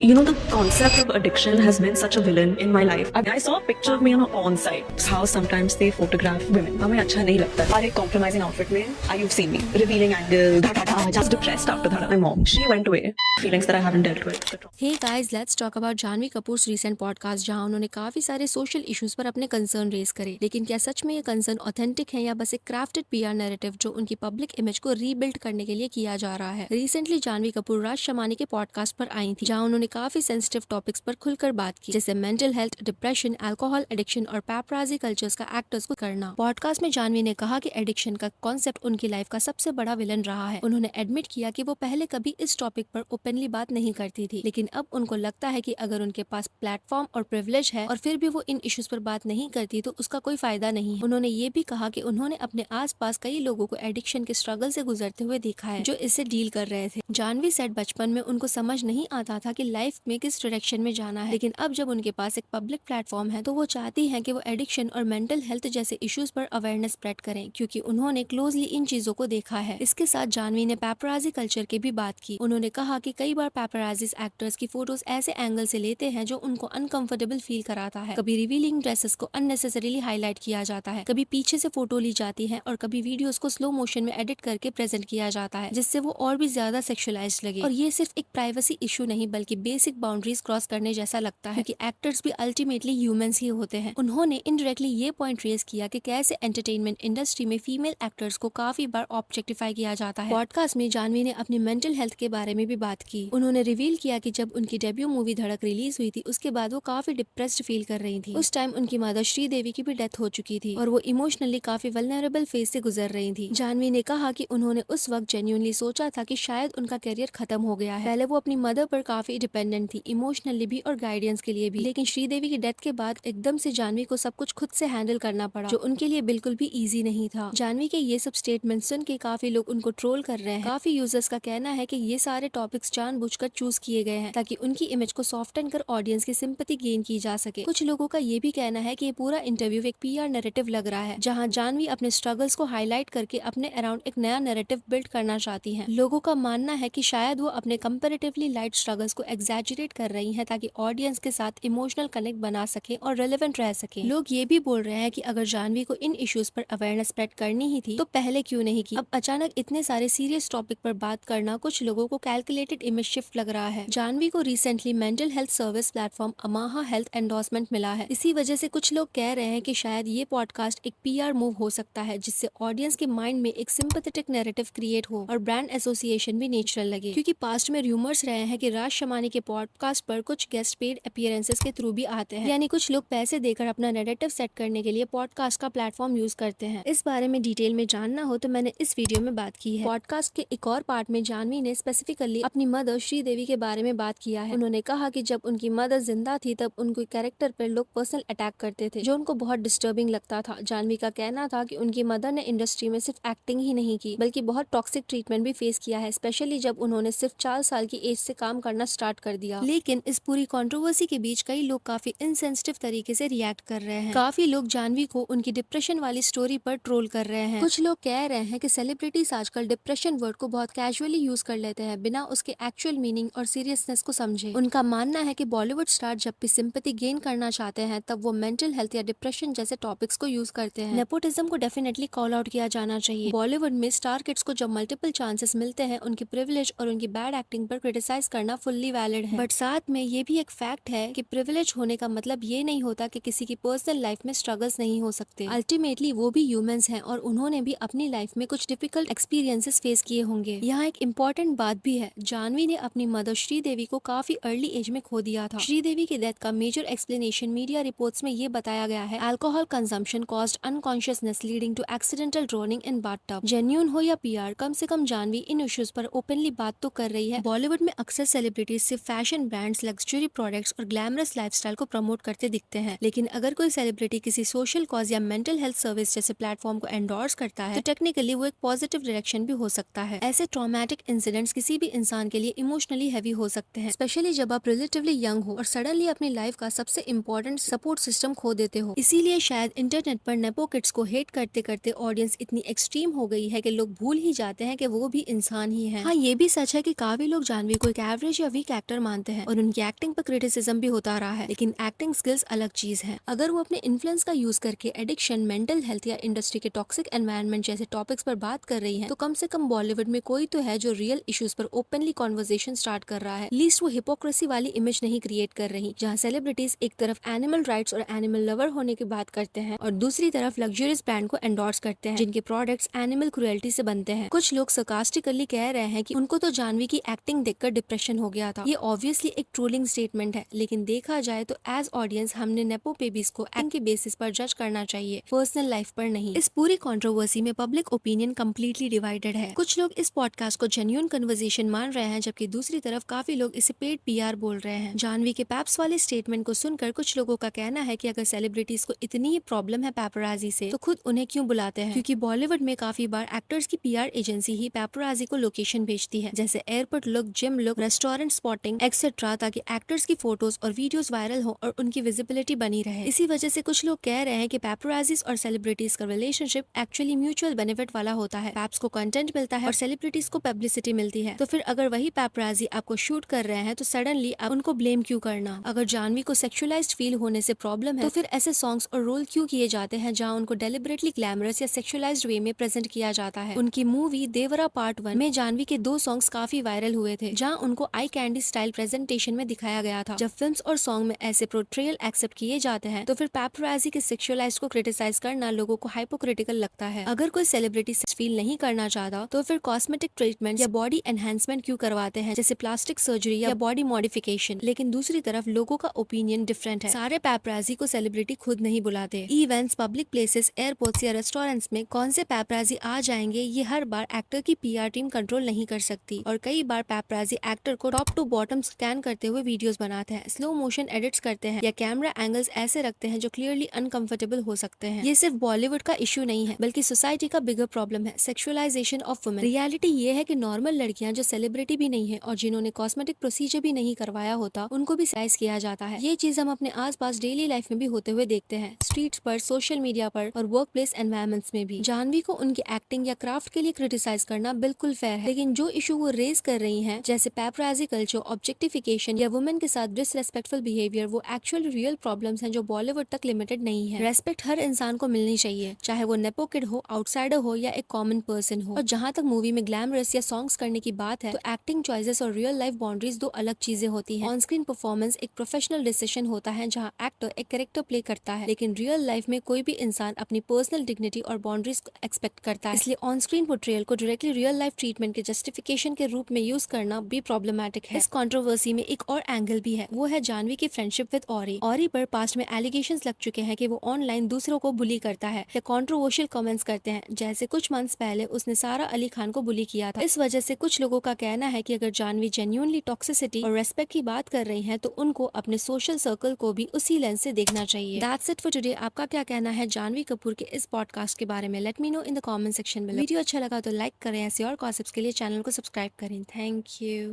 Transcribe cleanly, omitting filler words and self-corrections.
You know, the concept of addiction has been such a villain in my life. I saw a picture of me on a porn site. How sometimes they photograph women. हमें अच्छा नहीं लगता. और एक compromising outfit में, you've seen me, revealing angles, just depressed after that. My mom, she went away. Feelings that I haven't dealt with. Hey guys, let's talk about Janvi Kapoors recent podcast जहां उन्होंने काफी सारे सोशल इश्यूज पर अपने concern raise करे। लेकिन क्या सच में ये कंसर्न ऑथेंटिक है या बस एक क्राफ्टेड पीआर नैरेटिव जो उनकी पब्लिक इमेज को रीबिल्ड करने के लिए किया जा रहा है। रिसेंटली जानवी कपूर राज शमानी के पॉडकास्ट पर आई थी, जहां उन्होंने काफी सेंसिटिव टॉपिक्स पर खुलकर बात की, जैसे mental health, depression, alcohol addiction और पैपराजी कल्चर्स का एक्टर्स को करना। पॉडकास्ट में जानवी ने कहा कि एडिक्शन का कॉन्सेप्ट उनकी लाइफ का सबसे बड़ा विलन रहा है। उन्होंने एडमिट किया कि वो पहले कभी इस टॉपिक पर ओपनली बात नहीं करती थी, लेकिन अब उनको लगता है कि अगर उनके पास प्लेटफॉर्म और प्रिविलेज है और फिर भी वो इन इश्यूज पर बात नहीं करती तो उसका कोई फायदा नहीं है। उन्होंने ये भी कहा कि उन्होंने अपने आसपास कई लोगों को एडिक्शन के स्ट्रगल से गुजरते हुए देखा है जो इससे डील कर रहे थे। जानवी सेड बचपन में उनको समझ नहीं आता था कि लाइफ में किस डायरेक्शन में जाना है, लेकिन अब जब उनके पास एक पब्लिक प्लेटफॉर्म है तो वो चाहती है कि वो एडिक्शन और मेंटल हेल्थ जैसे इश्यूज पर अवेयरनेस स्प्रेड करें, क्योंकि उन्होंने क्लोजली इन चीजों को देखा है। इसके साथ जानवी ने पैपराजी कल्चर की भी बात की। उन्होंने कहा कि कई बार पैपराजीज एक्टर्स की फोटोज ऐसे एंगल से लेते हैं जो उनको अनकंफर्टेबल फील कराता है। कभी रिवीलिंग ड्रेसेस को अननेसेसरीली हाईलाइट किया जाता है, कभी पीछे से फोटो ली जाती है और कभी वीडियोस को स्लो मोशन में एडिट करके प्रेजेंट किया जाता है, जिससे वो और भी ज्यादा सेक्सुअलाइज्ड लगे। और ये सिर्फ एक प्राइवेसी इशू नहीं बल्कि बेसिक बाउंड्रीज क्रॉस करने जैसा लगता है, क्योंकि एक्टर्स भी अल्टीमेटली ह्यूमंस ही होते हैं। उन्होंने इनडायरेक्टली ये पॉइंट रेज किया कि कैसे एंटरटेनमेंट इंडस्ट्री में फीमेल एक्टर्स को काफी बार ऑब्जेक्टिफाई किया जाता है। पॉडकास्ट में जानवी ने अपनी मेंटल हेल्थ के बारे में भी बात की। उन्होंने रिवील किया कि जब उनकी डेब्यू मूवी धड़क रिलीज हुई थी उसके बाद वो काफी डिप्रेस्ड फील कर रही थी। उस टाइम उनकी मदर श्रीदेवी की भी डेथ हो चुकी थी और वो इमोशनली काफी वल्नरेबल फेज से गुजर रही थी। जानवी ने कहा कि उन्होंने उस वक्त जेन्युइनली सोचा था कि शायद उनका करियर खत्म हो गया है। पहले वो अपनी मदर पर काफी डिपेंडेंट थी, इमोशनली भी और गाइडेंस के लिए भी, लेकिन श्रीदेवी की डेथ के बाद एकदम से जानवी को सब कुछ खुद से हैंडल करना पड़ा, जो उनके लिए बिल्कुल भी इजी नहीं था। जानवी के ये सब स्टेटमेंट सुन के काफी लोग उनको ट्रोल कर रहे हैं। काफी यूजर्स का कहना है कि ये सारे टॉपिक्स जानबूझकर चूज किए गए हैं ताकि उनकी इमेज को सॉफ्टन कर ऑडियंस की सिंपैथी गेन की जा सके। कुछ लोगों का ये भी कहना है कि ये पूरा इंटरव्यू एक पीआर नैरेटिव लग रहा है, जहां जानवी अपने स्ट्रगल्स को हाईलाइट करके अपने अराउंड एक नया नैरेटिव बिल्ड करना चाहती हैं। लोगों का मानना है कि शायद वो अपने कंपैरेटिवली लाइट स्ट्रगल्स को एग्जैजरेट कर रही हैं ताकि ऑडियंस के साथ इमोशनल कनेक्ट बना सके और रेलेवेंट रह सके। लोग ये भी बोल रहे हैं कि अगर जानवी को इन इश्यूज पर अवेयरनेस स्प्रेड करनी ही थी तो पहले क्यों नहीं की। अब अचानक इतने सारे सीरियस टॉपिक पर बात करना कुछ लोगों को कैलकुलेटेड इमेज शिफ्ट लग रहा है। जानवी को recently mental health service platform Amaha health endorsement मिला है। इसी वजह से कुछ लोग कह रहे हैं कि शायद ये पॉडकास्ट एक पीआर मूव हो सकता है, जिससे ऑडियंस के माइंड में एक सिंपैथेटिक नैरेटिव क्रिएट हो और ब्रांड एसोसिएशन भी नेचुरल लगे, क्योंकि पास्ट में रूमर्स रहे हैं कि राज शमानी के पॉडकास्ट पर कुछ गेस्ट पेड अपीयरेंसेस के थ्रू भी आते हैं, यानी कुछ लोग पैसे देकर अपना नैरेटिव सेट करने के लिए पॉडकास्ट का प्लेटफॉर्म यूज करते हैं। इस बारे में डिटेल में जानना हो तो मैंने इस वीडियो में बात की है। पॉडकास्ट के एक और पार्ट में जानवी ने स्पेसिफिकली अपनी मदर श्रीदेवी के बारे में बात किया है। उन्होंने कहा कि जब उनकी मदर जिंदा थी तब उनके कैरेक्टर पर लोग पर्सनल अटैक करते थे, जो उनको बहुत डिस्टर्बिंग लगता था। जानवी का कहना था कि उनकी मदर ने इंडस्ट्री में सिर्फ एक्टिंग ही नहीं की बल्कि बहुत टॉक्सिक ट्रीटमेंट भी फेस किया है, स्पेशली जब उन्होंने सिर्फ 4 साल की एज से काम करना स्टार्ट कर दिया। लेकिन इस पूरी कंट्रोवर्सी के बीच कई लोग काफी इनसेंसिटिव तरीके से रिएक्ट कर रहे हैं। काफी लोग जानवी को उनकी डिप्रेशन वाली स्टोरी पर ट्रोल कर रहे हैं। कुछ लोग कह रहे हैं कि सेलिब्रिटीज आजकल डिप्रेशन वर्ड को बहुत कैजुअली यूज कर लेते हैं बिना उसके एक्चुअल मीनिंग और सीरियसनेस को समझे। उनका मानना है कि बॉलीवुड स्टार जब भी सिंपैथी गेन करना चाहते हैं तब वो मेंटल हेल्थ या डिप्रेशन जैसे टॉपिक्स को यूज करते हैं। नेपोटिज्म को डेफिनेटली कॉल आउट किया जाना चाहिए। बॉलीवुड में स्टार किड्स को जब मल्टीपल चांसेस मिलते हैं उनकी प्रिविलेज और उनकी बैड एक्टिंग पर क्रिटिसाइज करना फुल्ली वैलिड है, बट साथ में ये भी एक फैक्ट है कि प्रिविलेज होने का मतलब ये नहीं होता कि किसी की पर्सनल लाइफ में स्ट्रगल्स नहीं हो सकते। अल्टीमेटली वो भी ह्यूमंस हैं और उन्होंने भी अपनी लाइफ में कुछ डिफिकल्ट एक्सपीरियंसेस फेस किए होंगे। यहाँ एक इम्पोर्टेंट बात भी है, जानवी ने अपनी मदर श्रीदेवी को काफी अर्ली एज में खो दिया था। श्रीदेवी की डेथ का मेजर एक्सप्लेनेशन मीडिया रिपोर्ट्स में ये बताया गया है, alcohol consumption caused unconsciousness leading to accidental drowning in bathtub. Genuine हो या पीआर, कम से कम जानवी इन इश्यूज पर ओपनली बात तो कर रही है। बॉलीवुड में अक्सर सेलिब्रिटीज सिर्फ फैशन ब्रांड्स, लग्जरी प्रोडक्ट्स और ग्लैमरस लाइफस्टाइल को प्रमोट करते दिखते हैं, लेकिन अगर कोई सेलिब्रिटी किसी सोशल कॉज या मेंटल हेल्थ सर्विस जैसे प्लेटफॉर्म को एंडोर्स करता है तो टेक्निकली वो एक पॉजिटिव डायरेक्शन भी हो सकता है। ऐसे ट्रॉमेटिक इंसिडेंट्स किसी भी इंसान के लिए इमोशनली हैवी हो सकते हैं, स्पेशली जब आप रिलेटिवली यंग हो और सडनली अपनी लाइफ का सबसे इम्पोर्टेंट सपोर्ट सिस्टम खो देते हो। इसीलिए शायद इंटरनेट पर नेपो किड्स को हेट करते करते ऑडियंस इतनी एक्सट्रीम हो गई है कि लोग भूल ही जाते हैं कि वो भी इंसान ही है। हाँ, ये भी सच है कि काफी लोग जानवी को एक एवरेज या वीक एक्टर एक्टर मानते हैं और उनकी एक्टिंग पर क्रिटिसिज्म भी होता रहा है, लेकिन एक्टिंग स्किल्स अलग चीज है। अगर वो अपने इन्फ्लुएंस का यूज करके एडिक्शन, मेंटल हेल्थ या इंडस्ट्री के टॉक्सिक एनवायरनमेंट जैसे टॉपिक्स पर बात कर रही है, तो कम से कम बॉलीवुड में कोई तो है जो रियल इश्यूज पर ओपनली कॉन्वर्सेशन स्टार्ट कर रहा है। लीस्ट वो हिपोक्रेसी वाली इमेज नहीं क्रिएट कर रही, जहाँ सेलिब्रिटीज एक तरफ एनिमल राइट्स और एनिमल लवर होने की बात करते हैं और दूसरी तरफ लग्जरियस ब्रांड को एंडोर्स करते हैं जिनके प्रोडक्ट्स एनिमल क्रुएल्टी से बनते हैं। कुछ लोग sarcastically कह रहे हैं कि उनको तो जानवी की एक्टिंग देखकर डिप्रेशन हो गया था। ये ऑब्वियसली एक ट्रोलिंग स्टेटमेंट है, लेकिन देखा जाए तो एज ऑडियंस हमने नेपो बेबीज को एक्टिंग के बेसिस पर जज करना चाहिए, पर्सनल लाइफ पर नहीं। इस पूरी कंट्रोवर्सी में पब्लिक ओपिनियन कम्प्लीटली डिवाइडेड है। कुछ लोग इस पॉडकास्ट को जेन्युइन कन्वर्सेशन मान रहे हैं, जबकि दूसरी तरफ काफी लोग इसे पेड पीआर बोल रहे हैं। जानवी के पैप्स वाले स्टेटमेंट को सुनकर कुछ लोगों का कहना है कि अगर सेलिब्रिटीज को इतनी ही प्रॉब्लम है पैपराजी से, तो खुद उन्हें क्यों बुलाते हैं, क्योंकि बॉलीवुड में काफी बार एक्टर्स की पीआर एजेंसी ही पैपराजी को लोकेशन भेजती है, जैसे airport look, gym look, restaurant spotting etcetera, ताकि एक्टर्स की फोटोज और वीडियोस वायरल हो और उनकी विजिबिलिटी बनी रहे। इसी वजह से कुछ लोग कह रहे हैं कि पैपराजीज और सेलिब्रिटीज का रिलेशनशिप एक्चुअली म्यूचुअल बेनिफिट वाला होता है। पैप्स को कंटेंट मिलता है और सेलिब्रिटीज को पब्लिसिटी मिलती है, तो फिर अगर वही पैपराजी आपको शूट कर रहे हैं तो सडनली आप उनको ब्लेम क्यों करना। अगर जानवी को सेक्सुअलाइज्ड फील होने से प्रॉब्लम है, तो फिर ऐसे सॉन्ग्स और रोल क्यों किए जाते हैं जहां उनको डेलिबरेटली ग्लैमरस या सेक्सुअलाइज्ड वे में प्रेजेंट किया जाता है। उनकी मूवी देवरा पार्ट 1 में जानवी के 2 सॉन्ग्स काफी वायरल हुए थे, जहां उनको आई कैंडी स्टाइल प्रेजेंटेशन में दिखाया गया था। जब फिल्म्स और सॉन्ग में ऐसे पोर्ट्रेयल एक्सेप्ट किए जाते हैं, तो फिर पैपराजी के सेक्सुअलाइज्ड को क्रिटिसाइज करना लोगों को हाइपोक्रिटिकल लगता है। अगर कोई सेलिब्रिटी फील नहीं करना चाहता, तो फिर कॉस्मेटिक ट्रीटमेंट या बॉडी एनहेंसमेंट क्यों करवाते हैं, जैसे प्लास्टिक सर्जरी या बॉडी मॉडिफिकेशन। लेकिन दूसरी तरफ लोगों का ओपिनियन डिफरेंट है। सारे पैपराजी को सेलिब्रिटी खुद नहीं बुलाते। इवेंट्स, पब्लिक प्लेसेस, एयरपोर्ट्स या रेस्टोरेंट्स में कौन से पैपराजी आ जाएंगे, ये हर बार एक्टर की पीआर टीम कंट्रोल नहीं कर सकती। और कई बार पैपराजी एक्टर को टॉप टू बॉटम स्कैन करते हुए वीडियोस बनाते हैं, स्लो मोशन एडिट्स करते हैं या कैमरा एंगल्स ऐसे रखते हैं जो क्लियरली अनकंफर्टेबल हो सकते हैं। ये सिर्फ बॉलीवुड का इश्यू नहीं है, बल्कि सोसाइटी का बिगर प्रॉब्लम है, सेक्सुअलाइजेशन ऑफ वुमेन। रियलिटी ये है कि नॉर्मल लड़कियां जो सेलिब्रिटी भी नहीं है और जिन्होंने कॉस्मेटिक प्रोसीजर भी नहीं करवाया होता, उनको भी साइज किया जाता है। ये चीज हम अपने आसपास डेली लाइफ में भी होते हुए देखते हैं, स्ट्रीट्स पर, सोशल मीडिया पर और वर्क प्लेस एनवायरमेंट्स में भी। जानवी को उनकी एक्टिंग या क्राफ्ट के लिए क्रिटिसाइज करना बिल्कुल फेयर है, लेकिन जो इशू वो रेज कर रही हैं, जैसे पैपराजी कल्चर, ऑब्जेक्टिफिकेशन या वुमेन के साथ डिसरेस्पेक्टफुल बिहेवियर, वो एक्चुअल रियल प्रॉब्लम्स हैं जो बॉलीवुड तक लिमिटेड नहीं है। रेस्पेक्ट हर इंसान को मिलनी चाहिए, चाहे वो नेपो किड हो, आउटसाइडर हो या एक कॉमन पर्सन हो। और जहाँ तक मूवी में ग्लैमरस या सॉन्ग्स करने की बात है, तो एक्टिंग चॉइसेस और रियल लाइफ बाउंड्रीज दो अलग चीजें होती हैं। ऑन स्क्रीन परफॉर्मेंस एक प्रोफेशनल डिसीजन होता है जहाँ एक्टर एक कैरेक्टर प्ले करता है, लेकिन रियल लाइफ में कोई भी इंसान अपनी पर्सनल डिग्निटी और बाउंड्रीज को एक्सपेक्ट करता है। इसलिए ऑन स्क्रीन पोर्ट्रेयल को डायरेक्टली रियल लाइफ ट्रीटमेंट के जस्टिफिकेशन के रूप में यूज करना भी प्रॉब्लमैटिक है। इस कंट्रोवर्सी में एक और एंगल भी है, वो है जानवी की फ्रेंडशिप विद औरी। औरी पर पास्ट में एलिगेशंस लग चुके हैं कि वो ऑनलाइन दूसरों को बुली करता है या कंट्रोवर्शियल कमेंट्स करते हैं, जैसे कुछ मंथ्स पहले उसने सारा अली खान को बुली किया था। इस वजह से कुछ लोगों का कहना है कि अगर जानवी जेन्युइनली टॉक्सिसिटी और रेस्पेक्ट की बात कर रही हैं, तो उनको अपने सोशल सर्कल को भी उसी लेंस से देखना चाहिए। That's it for today. आपका क्या कहना है जानवी कपूर के इस पॉडकास्ट के बारे में? Let me know in the comment section में। वीडियो अच्छा लगा तो लाइक करें, ऐसे और गॉसिप्स के लिए चैनल को सब्सक्राइब करें। Thank you.